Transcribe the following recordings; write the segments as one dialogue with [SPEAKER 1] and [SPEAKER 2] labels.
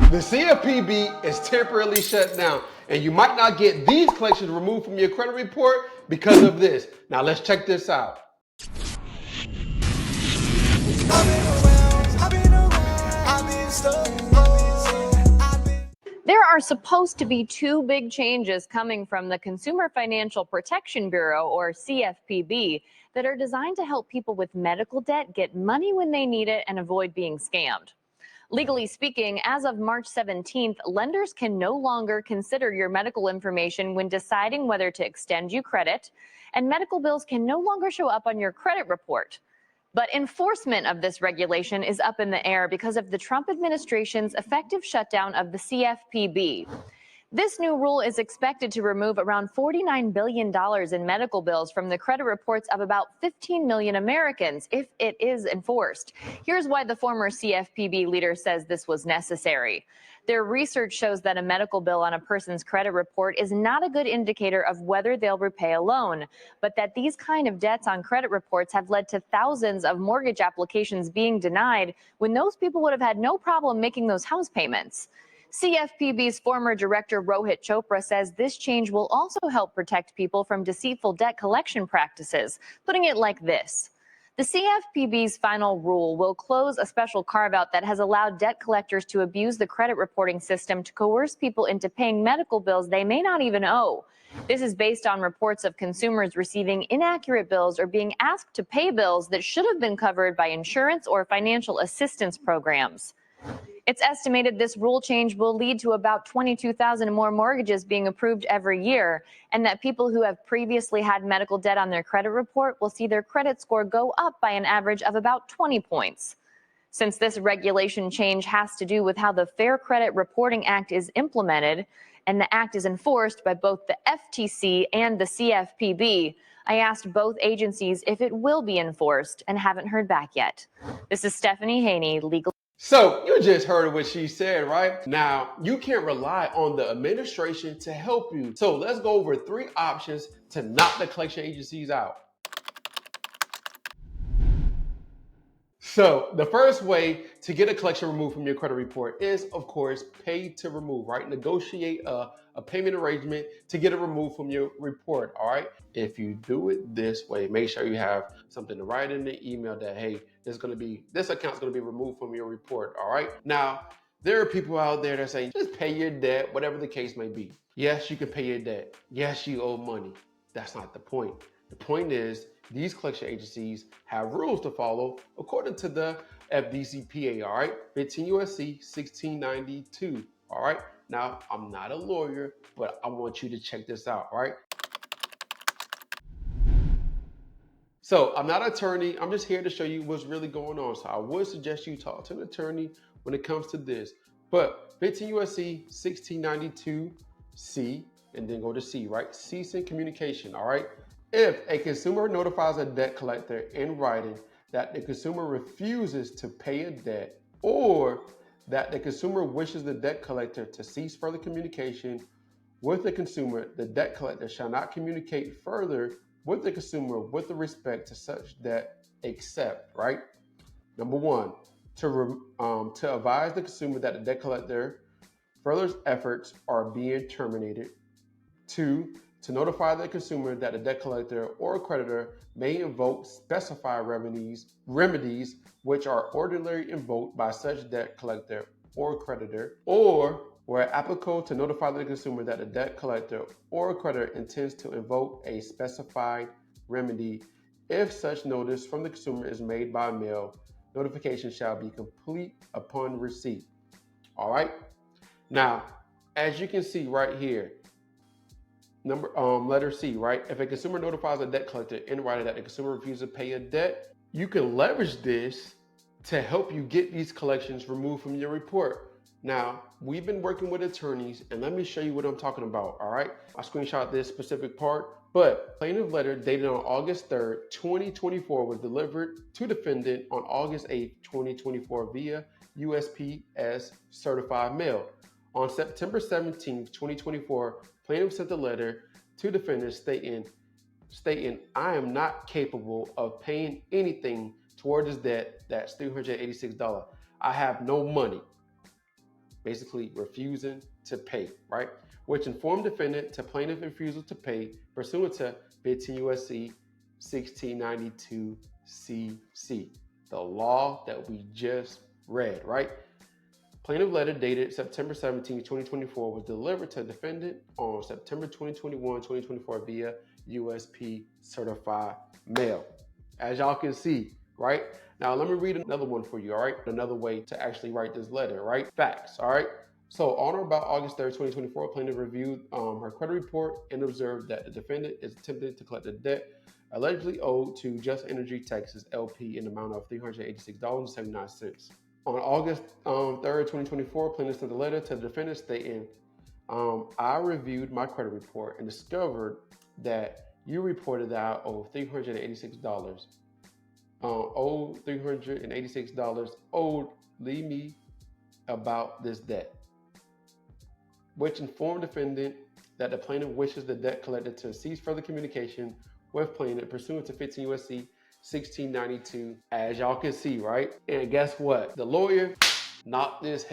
[SPEAKER 1] The CFPB is temporarily shut down, and you might not get these collections removed from your credit report because of this. Now let's check this out.
[SPEAKER 2] There are supposed to be two big changes coming from the Consumer Financial Protection Bureau, or CFPB, that are designed to help people with medical debt get money when they need it and avoid being scammed. Legally speaking, as of March 17th, lenders can no longer consider your medical information when deciding whether to extend you credit, and medical bills can no longer show up on your credit report. But enforcement of this regulation is up in the air because of the Trump administration's effective shutdown of the CFPB. This new rule is expected to remove around $49 billion in medical bills from the credit reports of about 15 million Americans if it is enforced. Here's why the former CFPB leader says this was necessary. Their research shows that a medical bill on a person's credit report is not a good indicator of whether they'll repay a loan, but that these kind of debts on credit reports have led to thousands of mortgage applications being denied when those people would have had no problem making those house payments. CFPB's former director Rohit Chopra says this change will also help protect people from deceitful debt collection practices, putting it like this. The CFPB's final rule will close a special carve-out that has allowed debt collectors to abuse the credit reporting system to coerce people into paying medical bills they may not even owe. This is based on reports of consumers receiving inaccurate bills or being asked to pay bills that should have been covered by insurance or financial assistance programs. It's estimated this rule change will lead to about 22,000 more mortgages being approved every year, and that people who have previously had medical debt on their credit report will see their credit score go up by an average of about 20 points. Since this regulation change has to do with how the Fair Credit Reporting Act is implemented, and the act is enforced by both the FTC and the CFPB, I asked both agencies if it will be enforced and haven't heard back yet. This is Stephanie Haney, legal.
[SPEAKER 1] So you just heard what she said, right? Now, you can't rely on the administration to help you. So let's go over 3 options to knock the collection agencies out. So the first way to get a collection removed from your credit report is, of course, pay to remove, right? Negotiate a payment arrangement to get it removed from your report, all right? If you do it this way, make sure you have something to write in the email that, hey, this account's gonna be removed from your report, all right? Now, there are people out there that say, just pay your debt, whatever the case may be. Yes, you can pay your debt. Yes, you owe money. That's not the point. The point is, these collection agencies have rules to follow according to the FDCPA, all right? 15 U.S.C. 1692, all right? Now, I'm not a lawyer, but I want you to check this out, all right? So I'm not an attorney. I'm just here to show you what's really going on. So I would suggest you talk to an attorney when it comes to this. But 15 U.S.C. 1692C, and then go to C, right? Ceasing communication, all right? If a consumer notifies a debt collector in writing that the consumer refuses to pay a debt, or that the consumer wishes the debt collector to cease further communication with the consumer, the debt collector shall not communicate further with the consumer with respect to such debt except, right? Number 1, to advise the consumer that the debt collector further efforts are being terminated. 2, to notify the consumer that the debt collector or creditor may invoke specified remedies which are ordinarily invoked by such debt collector or creditor, or where applicable, to notify the consumer that the debt collector or creditor intends to invoke a specified remedy. If such notice from the consumer is made by mail, notification shall be complete upon receipt. All right. Now, as you can see right here, letter C, right? If a consumer notifies a debt collector in writing that the consumer refuses to pay a debt, you can leverage this to help you get these collections removed from your report. Now, we've been working with attorneys, and let me show you what I'm talking about, all right? I screenshot this specific part, but plaintiff letter dated on August 3rd, 2024 was delivered to defendant on August 8th, 2024 via USPS certified mail. On September 17th, 2024, plaintiff sent a letter to defendant stating, I am not capable of paying anything toward this debt that's $386. I have no money. basically refusing to pay, right? Which informed defendant to plaintiff refusal to pay pursuant to 15 U.S.C. 1692 CC, the law that we just read, right? Plaintiff letter dated September 17, 2024 was delivered to the defendant on September 2024 via USP certified mail. As y'all can see, right? Now let me read another one for you, all right? Another way to actually write this letter, right? Facts, all right? So on or about August 3rd, 2024, plaintiff reviewed her credit report and observed that the defendant is attempting to collect the debt allegedly owed to Just Energy Texas LP in the amount of $386.79. On August 3rd, 2024, plaintiff sent a letter to the defendant stating, I reviewed my credit report and discovered that you reported that I owe $386. Owed $386 owed leave me about this debt, which informed defendant that the plaintiff wishes the debt collected to cease further communication with plaintiff pursuant to 15 U.S.C. 1692, as y'all can see, right? And guess what? The lawyer knocked this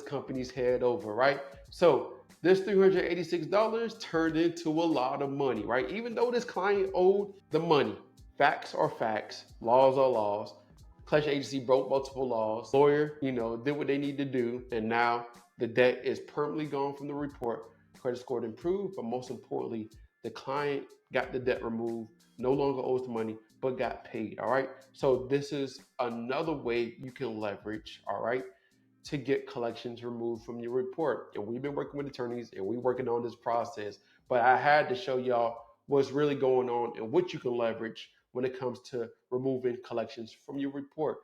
[SPEAKER 1] company's head over, right? So this $386 turned into a lot of money, right? Even though this client owed the money, facts are facts, laws are laws. Collection agency broke multiple laws. Lawyer, did what they need to do, and now the debt is permanently gone from the report. Credit score improved, but most importantly, the client got the debt removed, no longer owes the money, but got paid, all right? So this is another way you can leverage, all right, to get collections removed from your report. And we've been working with attorneys and we're working on this process, but I had to show y'all what's really going on and what you can leverage when it comes to removing collections from your report.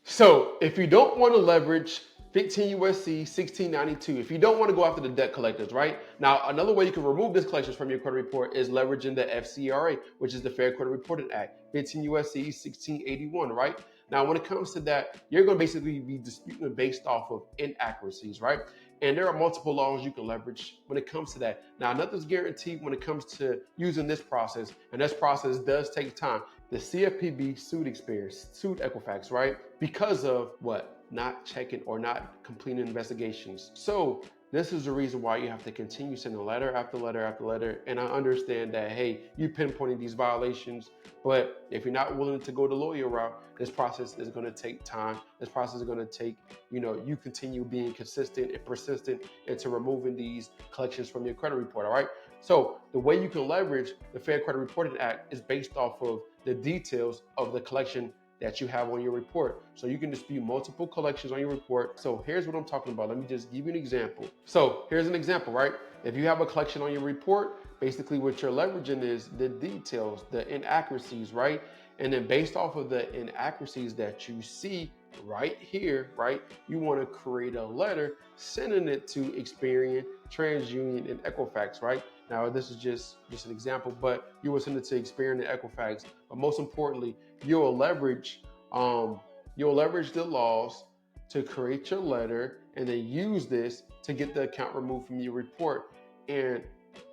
[SPEAKER 1] So if you don't want to leverage 15 U.S.C. 1692, if you don't want to go after the debt collectors, right? Now, another way you can remove this collections from your credit report is leveraging the FCRA, which is the Fair Credit Reporting Act, 15 U.S.C. 1681, right? Now, when it comes to that, you're going to basically be disputing based off of inaccuracies, right? And there are multiple laws you can leverage when it comes to that. Now, nothing's guaranteed when it comes to using this process, and this process does take time. The CFPB sued Equifax, right? Because of what? Not checking or not completing investigations. So this is the reason why you have to continue sending letter after letter after letter. And I understand that, hey, you pinpointing these violations, but if you're not willing to go the lawyer route, this process is going to take time. This process is going to take, you continue being consistent and persistent into removing these collections from your credit report, all right? So the way you can leverage the Fair Credit Reporting Act is based off of the details of the collection that you have on your report. So you can dispute multiple collections on your report. So here's what I'm talking about. Let me just give you an example. So here's an example, right? If you have a collection on your report, basically what you're leveraging is the details, the inaccuracies, right? And then based off of the inaccuracies that you see right here, right, you want to create a letter sending it to Experian, TransUnion, and Equifax, right? Now, this is just an example, but you will send it to Experian and Equifax. But most importantly, you'll leverage the laws to create your letter and then use this to get the account removed from your report. And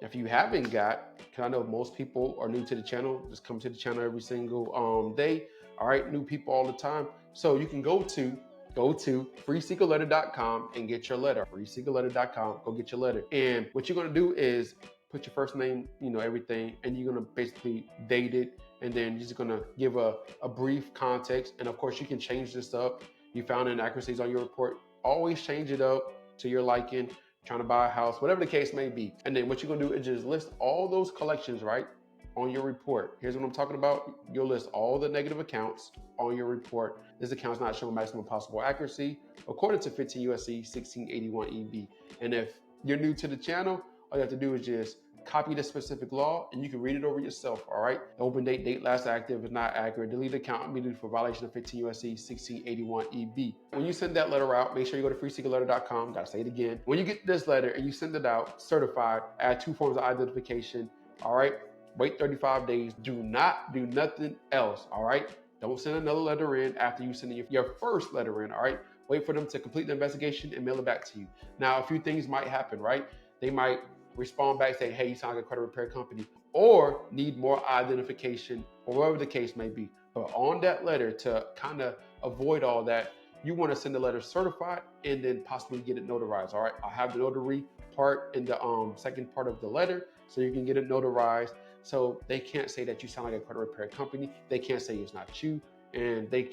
[SPEAKER 1] if you haven't got, because I know most people are new to the channel, just come to the channel every single day. All right, new people all the time. So you can go to freeseekerletter.com and get your letter. freeseekerletter.com, go get your letter. And what you're gonna do is put your first name, everything, and you're gonna basically date it, and then you're just gonna give a brief context. And of course, you can change this up. You found inaccuracies on your report, always change it up to your liking, trying to buy a house, whatever the case may be. And then what you're gonna do is just list all those collections, right, on your report. Here's what I'm talking about. You'll list all the negative accounts on your report. This account's not showing maximum possible accuracy according to 15 U.S.C. 1681 EB. And if you're new to the channel, all you have to do is just copy the specific law and you can read it over yourself, all right? The open date last active is not accurate. Delete account immediately for violation of 15 U.S.C. 1681 EB. When you send that letter out, make sure you go to freeseekerletter.com. Gotta say it again. When you get this letter and you send it out certified, add 2 forms of identification, all right? Wait 35 days. Do not do nothing else, all right? Don't send another letter in after you send your first letter in, all right? Wait for them to complete the investigation and mail it back to you. Now, a few things might happen, right? They might respond back saying, hey, you sound like a credit repair company, or need more identification, or whatever the case may be. But on that letter, to kind of avoid all that, you want to send the letter certified and then possibly get it notarized. All right, I'll have the notary part in the second part of the letter so you can get it notarized. So they can't say that you sound like a credit repair company. They can't say it's not you, and they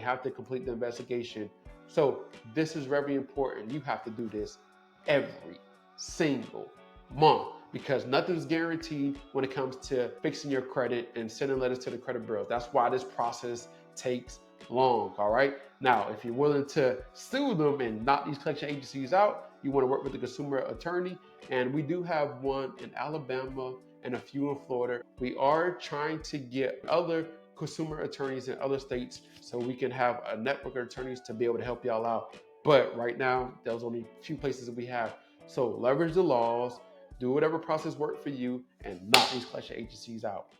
[SPEAKER 1] have to complete the investigation. So this is very important. You have to do this every single month because nothing's guaranteed when it comes to fixing your credit and sending letters to the credit bureaus. That's why this process takes long. All right. Now, if you're willing to sue them and knock these collection agencies out, you want to work with the consumer attorney. And we do have one in Alabama and a few in Florida. We are trying to get other consumer attorneys in other states so we can have a network of attorneys to be able to help y'all out. But right now, there's only a few places that we have. So leverage the laws, do whatever process works for you, and knock these collection agencies out.